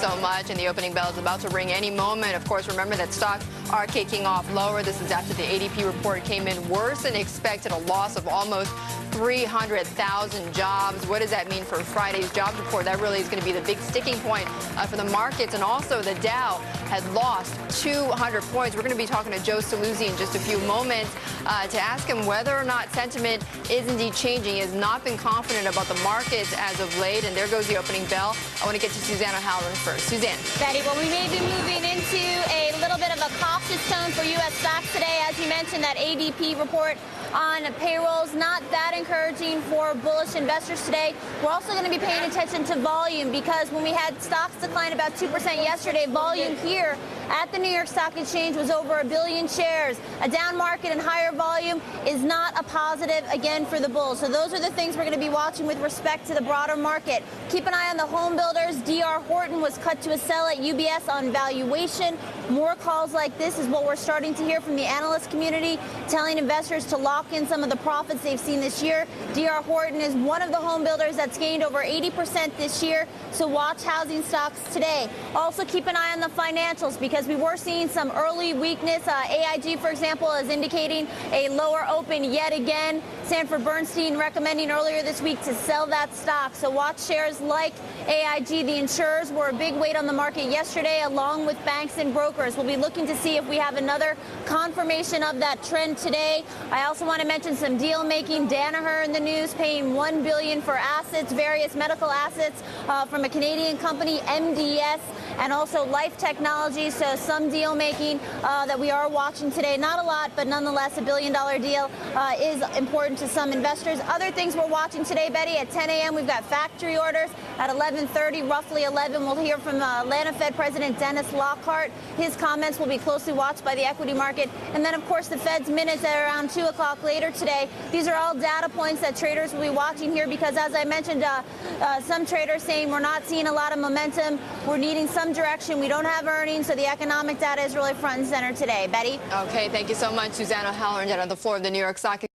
so much. And the opening bell is about to ring any moment. Of course, remember that stocks are kicking off lower. This is after the ADP report came in worse than expected, a loss of almost 300,000 jobs. What does that mean for Friday's jobs report? That really is going to be the big sticking point for the markets. And also the Dow had lost 200 points. We're going to be talking to Joe Saluzzi in just a few moments to ask him whether or not sentiment is indeed changing. He has not been confident about the markets as of late. And there goes the opening bell. I want to get to Suzanne O'Halloran first. Suzanne. Betty, well, we may be moving into a little bit of a cautious tone for U.S. stocks today. As you mentioned, that ADP report on payrolls, not that encouraging for bullish investors today. We're also going to be paying attention to volume, because when we had stocks decline about 2% yesterday, volume here at the New York Stock Exchange was over 1 billion shares. A down market and higher volume is not a positive, again, for the bulls. So those are the things we're going to be watching with respect to the broader market. Keep an eye on the home builders. D.R. Horton was cut to a sell at UBS on valuation. More calls like this is what we're starting to hear from the analyst community, telling investors to lock in some of the profits they've seen this year. D.R. Horton is one of the home builders that's gained over 80% this year, so watch housing stocks today. Also keep an eye on the financials, because we were seeing some early weakness. AIG, for example, is indicating a lower open yet again. Sanford Bernstein recommending earlier this week to sell that stock. So watch shares like AIG. The insurers were a big weight on the market yesterday, along with banks and brokers. We'll be looking to see if we have another confirmation of that trend today. I also want to mention some deal making. Danaher in the news, paying $1 billion for assets, various medical assets from a Canadian company, MDS, and also Life Technology. So some deal making that we are watching today. Not a lot, but nonetheless, $1 billion deal is important to some investors. Other things we're watching today, Betty, at 10 a.m. we've got factory orders. At 11:30, roughly 11, we'll hear from Atlanta Fed President Dennis Lockhart. His comments will be closely watched by the equity market. And then, of course, the Fed's minutes at around 2 o'clock later today. These are all data points that traders will be watching here, because, as I mentioned, some traders saying we're not seeing a lot of momentum. We're needing some direction. We don't have earnings, so the economic data is really front and center today. Betty? Okay, thank you so much, Suzanne O'Halloran, on the floor of the New York Stock Exchange.